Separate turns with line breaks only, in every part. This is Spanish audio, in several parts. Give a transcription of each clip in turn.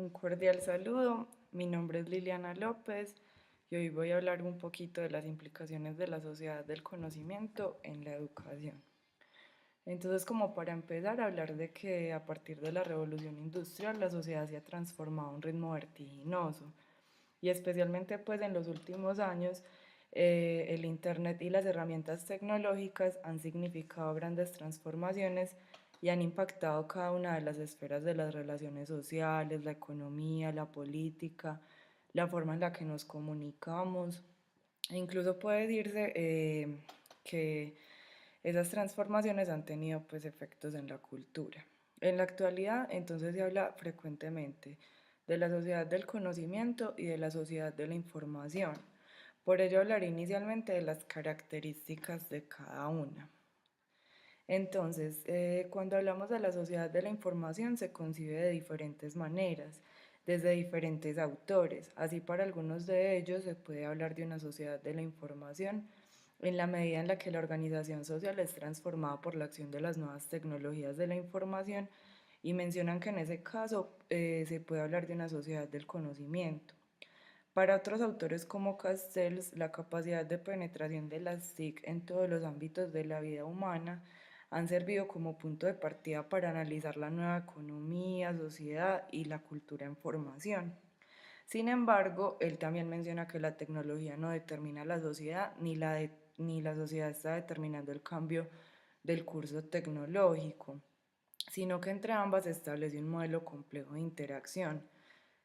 Un cordial saludo. Mi nombre es Liliana López y hoy voy a hablar un poquito de las implicaciones de la sociedad del conocimiento en la educación. Entonces, como para empezar a hablar de que a partir de la revolución industrial la sociedad se ha transformado a un ritmo vertiginoso y especialmente pues en los últimos años el Internet y las herramientas tecnológicas han significado grandes transformaciones y han impactado cada una de las esferas de las relaciones sociales, la economía, la política, la forma en la que nos comunicamos. E incluso puede decirse que esas transformaciones han tenido pues efectos en la cultura. En la actualidad entonces se habla frecuentemente de la sociedad del conocimiento y de la sociedad de la información. Por ello hablaré inicialmente de las características de cada una. Entonces, cuando hablamos de la sociedad de la información se concibe de diferentes maneras, desde diferentes autores. Así para algunos de ellos se puede hablar de una sociedad de la información en la medida en la que la organización social es transformada por la acción de las nuevas tecnologías de la información y mencionan que en ese caso se puede hablar de una sociedad del conocimiento. Para otros autores como Castells, la capacidad de penetración de las TIC en todos los ámbitos de la vida humana han servido como punto de partida para analizar la nueva economía, sociedad y la cultura en formación. Sin embargo, él también menciona que la tecnología no determina la sociedad ni la sociedad está determinando el cambio del curso tecnológico, sino que entre ambas se establece un modelo complejo de interacción.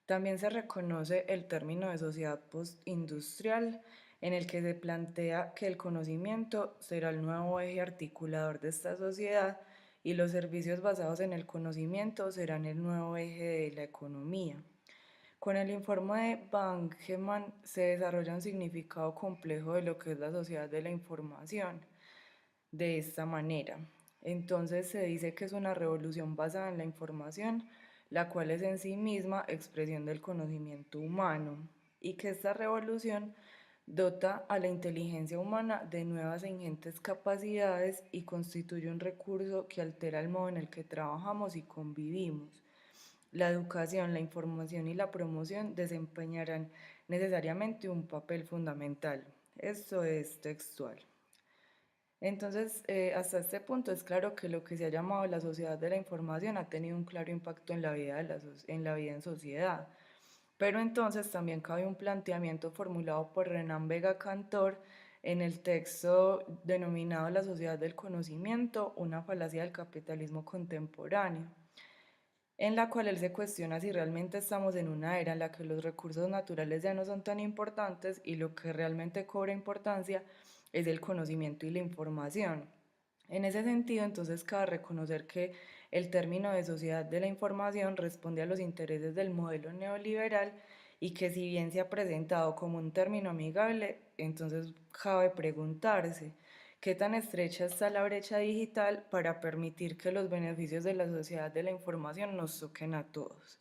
También se reconoce el término de sociedad postindustrial, en el que se plantea que el conocimiento será el nuevo eje articulador de esta sociedad y los servicios basados en el conocimiento serán el nuevo eje de la economía. Con el informe de Bangemann se desarrolla un significado complejo de lo que es la sociedad de la información de esta manera. Entonces se dice que es una revolución basada en la información, la cual es en sí misma expresión del conocimiento humano, y que esta revolución dota a la inteligencia humana de nuevas e ingentes capacidades y constituye un recurso que altera el modo en el que trabajamos y convivimos. La educación, la información y la promoción desempeñarán necesariamente un papel fundamental. Esto es textual. Entonces, hasta este punto es claro que lo que se ha llamado la sociedad de la información ha tenido un claro impacto en la vida, en la vida en sociedad. Pero entonces también cabe un planteamiento formulado por Renan Vega Cantor en el texto denominado La sociedad del conocimiento, una falacia del capitalismo contemporáneo, en la cual él se cuestiona si realmente estamos en una era en la que los recursos naturales ya no son tan importantes y lo que realmente cobra importancia es el conocimiento y la información. En ese sentido, entonces, cabe reconocer que el término de sociedad de la información responde a los intereses del modelo neoliberal y que si bien se ha presentado como un término amigable, entonces cabe preguntarse, ¿qué tan estrecha está la brecha digital para permitir que los beneficios de la sociedad de la información nos toquen a todos?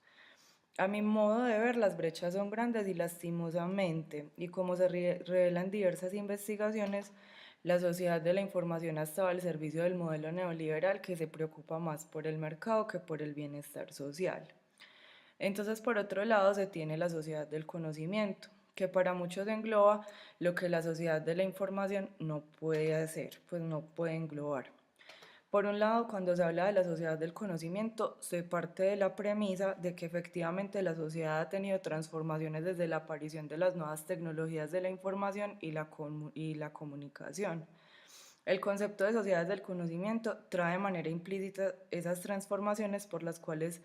A mi modo de ver, las brechas son grandes y lastimosamente, y como se revelan diversas investigaciones, la sociedad de la información ha estado al servicio del modelo neoliberal que se preocupa más por el mercado que por el bienestar social. Entonces, por otro lado, se tiene la sociedad del conocimiento, que para muchos engloba lo que la sociedad de la información no puede hacer, pues no puede englobar. Por un lado, cuando se habla de la sociedad del conocimiento, se parte de la premisa de que efectivamente la sociedad ha tenido transformaciones desde la aparición de las nuevas tecnologías de la información y la comunicación. El concepto de sociedades del conocimiento trae de manera implícita esas transformaciones por las cuales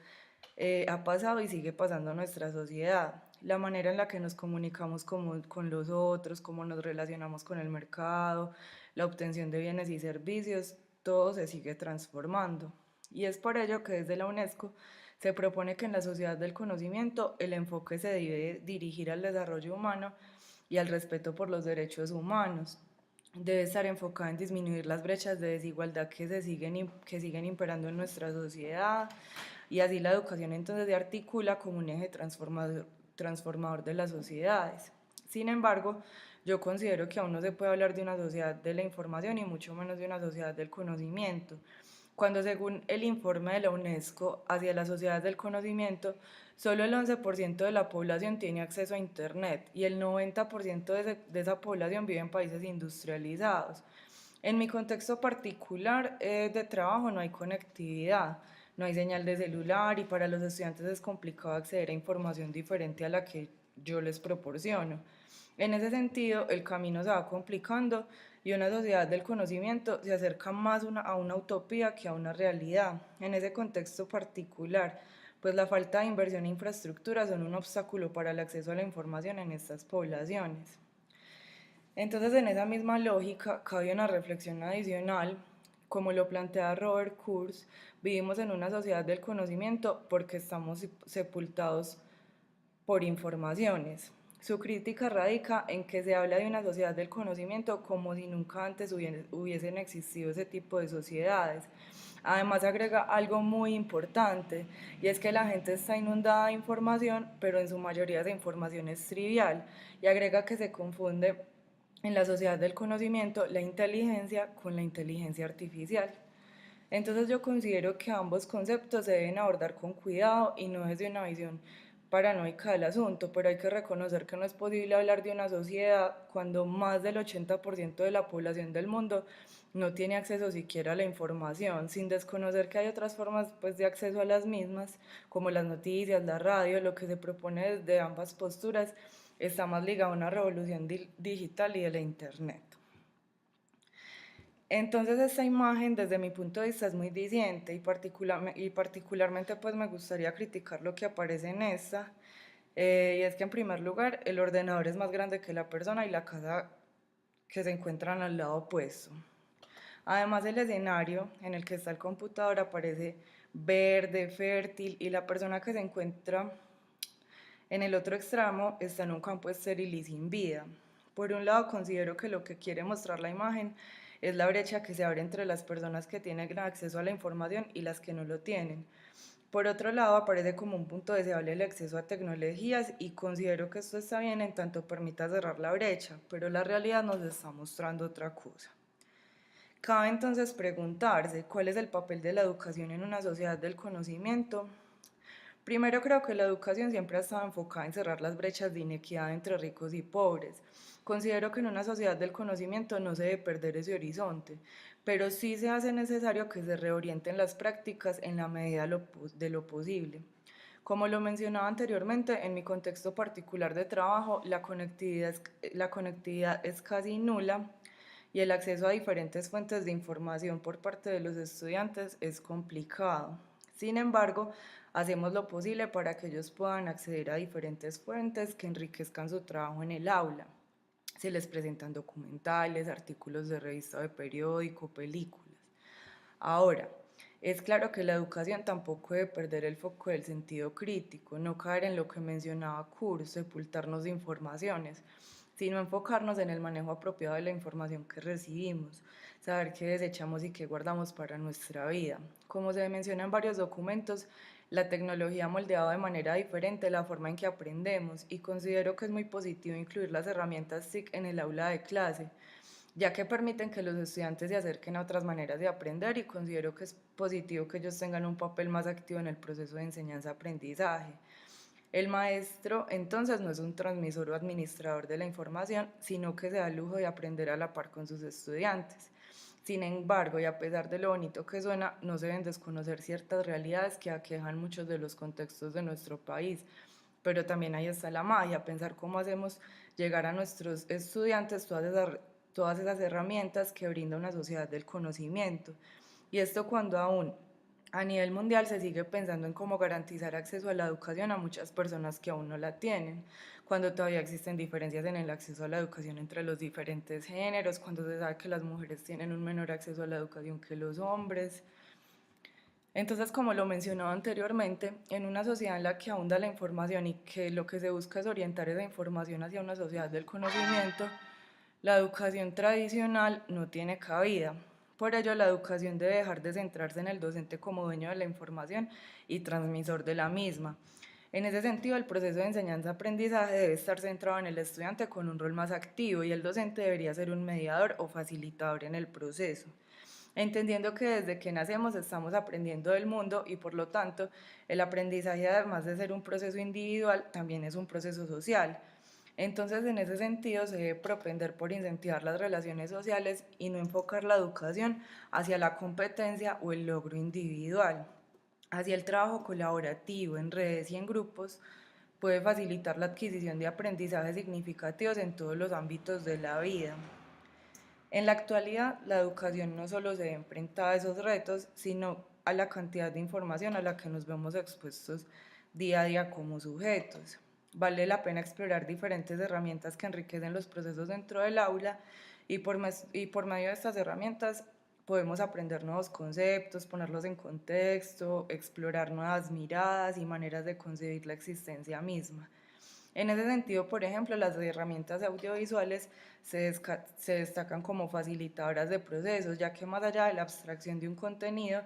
ha pasado y sigue pasando nuestra sociedad. La manera en la que nos comunicamos con los otros, cómo nos relacionamos con el mercado, la obtención de bienes y servicios, todo se sigue transformando. Y es por ello que desde la UNESCO se propone que en la sociedad del conocimiento el enfoque se debe dirigir al desarrollo humano y al respeto por los derechos humanos. Debe estar enfocada en disminuir las brechas de desigualdad que siguen imperando en nuestra sociedad, y así la educación entonces se articula como un eje transformador de las sociedades. Sin embargo, yo considero que aún no se puede hablar de una sociedad de la información y mucho menos de una sociedad del conocimiento, cuando según el informe de la UNESCO hacia la sociedad del conocimiento, solo el 11% de la población tiene acceso a Internet y el 90% de esa población vive en países industrializados. En mi contexto particular de trabajo no hay conectividad, no hay señal de celular y para los estudiantes es complicado acceder a información diferente a la que yo les proporciono. En ese sentido, el camino se va complicando y una sociedad del conocimiento se acerca más a una utopía que a una realidad. En ese contexto particular, pues la falta de inversión en infraestructura son un obstáculo para el acceso a la información en estas poblaciones. Entonces, en esa misma lógica, cabe una reflexión adicional, como lo plantea Robert Kurz, vivimos en una sociedad del conocimiento porque estamos sepultados por informaciones. Su crítica radica en que se habla de una sociedad del conocimiento como si nunca antes hubiesen existido ese tipo de sociedades. Además agrega algo muy importante y es que la gente está inundada de información, pero en su mayoría esa información es trivial y agrega que se confunde en la sociedad del conocimiento la inteligencia con la inteligencia artificial. Entonces yo considero que ambos conceptos se deben abordar con cuidado y no desde una visión paranoica del asunto, pero hay que reconocer que no es posible hablar de una sociedad cuando más del 80% de la población del mundo no tiene acceso siquiera a la información, sin desconocer que hay otras formas pues, de acceso a las mismas, como las noticias, la radio. Lo que se propone desde ambas posturas está más ligado a una revolución digital y de la Internet. Entonces esta imagen desde mi punto de vista es muy diciente y particularmente pues me gustaría criticar lo que aparece en esta, y es que en primer lugar el ordenador es más grande que la persona y la casa que se encuentran al lado opuesto. Además el escenario en el que está el computador aparece verde, fértil y la persona que se encuentra en el otro extremo está en un campo estéril y sin vida. Por un lado, considero que lo que quiere mostrar la imagen es la brecha que se abre entre las personas que tienen acceso a la información y las que no lo tienen. Por otro lado, aparece como un punto deseable el acceso a tecnologías y considero que esto está bien en tanto permita cerrar la brecha, pero la realidad nos está mostrando otra cosa. Cabe entonces preguntarse cuál es el papel de la educación en una sociedad del conocimiento. Primero, creo que la educación siempre ha estado enfocada en cerrar las brechas de inequidad entre ricos y pobres. Considero que en una sociedad del conocimiento no se debe perder ese horizonte, pero sí se hace necesario que se reorienten las prácticas en la medida de lo posible. Como lo mencionaba anteriormente, en mi contexto particular de trabajo, la conectividad es casi nula y el acceso a diferentes fuentes de información por parte de los estudiantes es complicado. Sin embargo, hacemos lo posible para que ellos puedan acceder a diferentes fuentes que enriquezcan su trabajo en el aula. Se les presentan documentales, artículos de revista o de periódico, películas. Ahora, es claro que la educación tampoco debe perder el foco del sentido crítico, no caer en lo que mencionaba Kurz, sepultarnos de informaciones, sino enfocarnos en el manejo apropiado de la información que recibimos, saber qué desechamos y qué guardamos para nuestra vida. Como se menciona en varios documentos, la tecnología ha moldeado de manera diferente la forma en que aprendemos y considero que es muy positivo incluir las herramientas TIC en el aula de clase, ya que permiten que los estudiantes se acerquen a otras maneras de aprender y considero que es positivo que ellos tengan un papel más activo en el proceso de enseñanza-aprendizaje. El maestro entonces no es un transmisor o administrador de la información, sino que se da el lujo de aprender a la par con sus estudiantes. Sin embargo, y a pesar de lo bonito que suena, no se deben desconocer ciertas realidades que aquejan muchos de los contextos de nuestro país. Pero también ahí está la magia, pensar cómo hacemos llegar a nuestros estudiantes todas esas herramientas que brinda una sociedad del conocimiento. Y esto cuando aún a nivel mundial se sigue pensando en cómo garantizar acceso a la educación a muchas personas que aún no la tienen, cuando todavía existen diferencias en el acceso a la educación entre los diferentes géneros, cuando se sabe que las mujeres tienen un menor acceso a la educación que los hombres. Entonces, como lo mencionaba anteriormente, en una sociedad en la que abunda la información y que lo que se busca es orientar esa información hacia una sociedad del conocimiento, la educación tradicional no tiene cabida. Por ello, la educación debe dejar de centrarse en el docente como dueño de la información y transmisor de la misma. En ese sentido, el proceso de enseñanza-aprendizaje debe estar centrado en el estudiante con un rol más activo y el docente debería ser un mediador o facilitador en el proceso. entendiendo que desde que nacemos estamos aprendiendo del mundo y por lo tanto el aprendizaje, además de ser un proceso individual, también es un proceso social. Entonces, en ese sentido, se debe propender por incentivar las relaciones sociales y no enfocar la educación hacia la competencia o el logro individual. Así, el trabajo colaborativo en redes y en grupos puede facilitar la adquisición de aprendizajes significativos en todos los ámbitos de la vida. En la actualidad, la educación no solo se enfrenta a esos retos, sino a la cantidad de información a la que nos vemos expuestos día a día como sujetos. Vale la pena explorar diferentes herramientas que enriquecen los procesos dentro del aula y por medio de estas herramientas podemos aprender nuevos conceptos, ponerlos en contexto, explorar nuevas miradas y maneras de concebir la existencia misma. En ese sentido, por ejemplo, las herramientas audiovisuales se destacan como facilitadoras de procesos, ya que más allá de la abstracción de un contenido,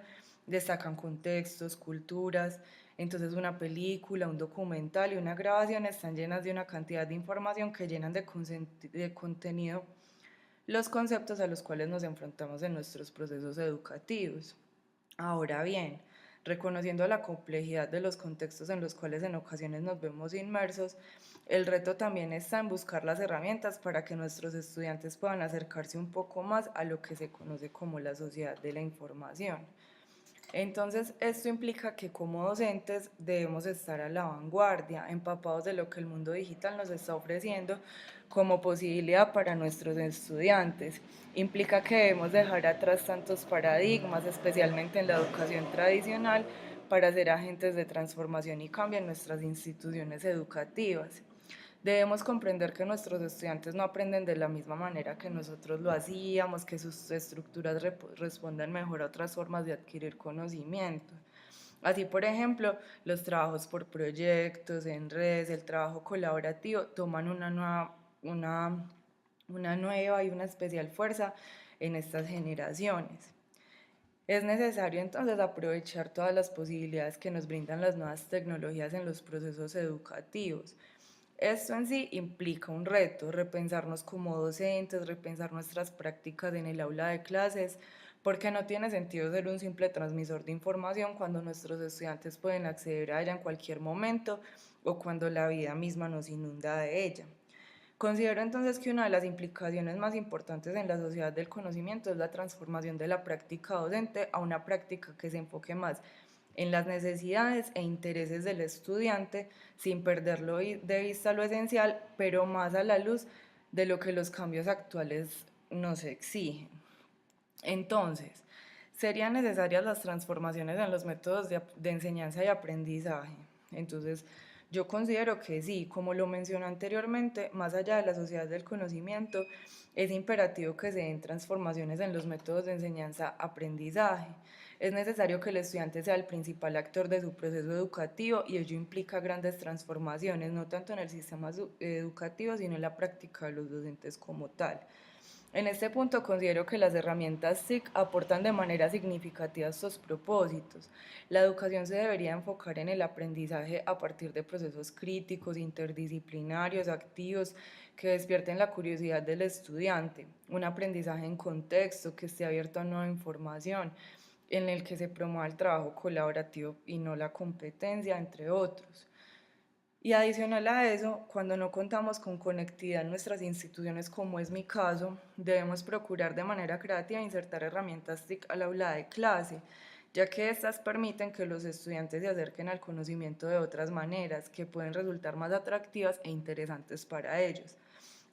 destacan contextos, culturas. Entonces, una película, un documental y una grabación están llenas de una cantidad de información que llenan de contenido los conceptos a los cuales nos enfrentamos en nuestros procesos educativos. Ahora bien, reconociendo la complejidad de los contextos en los cuales en ocasiones nos vemos inmersos, el reto también está en buscar las herramientas para que nuestros estudiantes puedan acercarse un poco más a lo que se conoce como la sociedad de la información. Entonces, esto implica que como docentes debemos estar a la vanguardia, empapados de lo que el mundo digital nos está ofreciendo como posibilidad para nuestros estudiantes. Implica que debemos dejar atrás tantos paradigmas, especialmente en la educación tradicional, para ser agentes de transformación y cambio en nuestras instituciones educativas. Debemos comprender que nuestros estudiantes no aprenden de la misma manera que nosotros lo hacíamos, que sus estructuras responden mejor a otras formas de adquirir conocimiento. Así, por ejemplo, los trabajos por proyectos, en redes, el trabajo colaborativo toman una nueva y una especial fuerza en estas generaciones. Es necesario entonces aprovechar todas las posibilidades que nos brindan las nuevas tecnologías en los procesos educativos. Esto en sí implica un reto, repensarnos como docentes, repensar nuestras prácticas en el aula de clases, porque no tiene sentido ser un simple transmisor de información cuando nuestros estudiantes pueden acceder a ella en cualquier momento o cuando la vida misma nos inunda de ella. Considero entonces que una de las implicaciones más importantes en la sociedad del conocimiento es la transformación de la práctica docente a una práctica que se enfoque más en las necesidades e intereses del estudiante, sin perderlo de vista lo esencial, pero más a la luz de lo que los cambios actuales nos exigen. Entonces, serían necesarias las transformaciones en los métodos de enseñanza y aprendizaje. Entonces, yo considero que sí, como lo mencioné anteriormente, más allá de la sociedad del conocimiento, es imperativo que se den transformaciones en los métodos de enseñanza-aprendizaje. Es necesario que el estudiante sea el principal actor de su proceso educativo y ello implica grandes transformaciones, no tanto en el sistema educativo, sino en la práctica de los docentes como tal. En este punto considero que las herramientas TIC aportan de manera significativa estos propósitos. La educación se debería enfocar en el aprendizaje a partir de procesos críticos, interdisciplinarios, activos, que despierten la curiosidad del estudiante, un aprendizaje en contexto, que esté abierto a nueva información, en el que se promueva el trabajo colaborativo y no la competencia, entre otros. Y adicional a eso, cuando no contamos con conectividad en nuestras instituciones, como es mi caso, debemos procurar de manera creativa insertar herramientas TIC al aula de clase, ya que estas permiten que los estudiantes se acerquen al conocimiento de otras maneras que pueden resultar más atractivas e interesantes para ellos.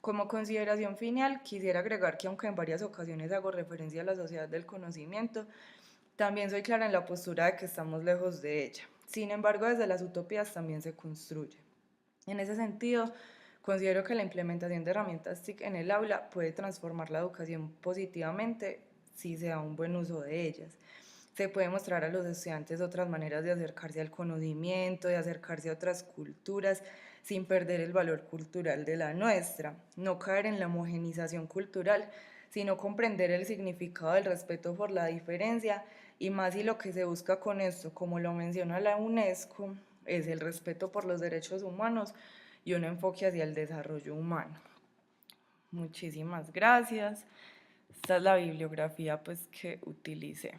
Como consideración final, quisiera agregar que aunque en varias ocasiones hago referencia a la sociedad del conocimiento, también soy clara en la postura de que estamos lejos de ella. Sin embargo, desde las utopías también se construye. En ese sentido, considero que la implementación de herramientas TIC en el aula puede transformar la educación positivamente si se da un buen uso de ellas. Se puede mostrar a los estudiantes otras maneras de acercarse al conocimiento, de acercarse a otras culturas, sin perder el valor cultural de la nuestra, no caer en la homogenización cultural, sino comprender el significado del respeto por la diferencia y más si lo que se busca con esto, como lo menciona la UNESCO, es el respeto por los derechos humanos y un enfoque hacia el desarrollo humano. Muchísimas gracias. Esta es la bibliografía pues que utilicé.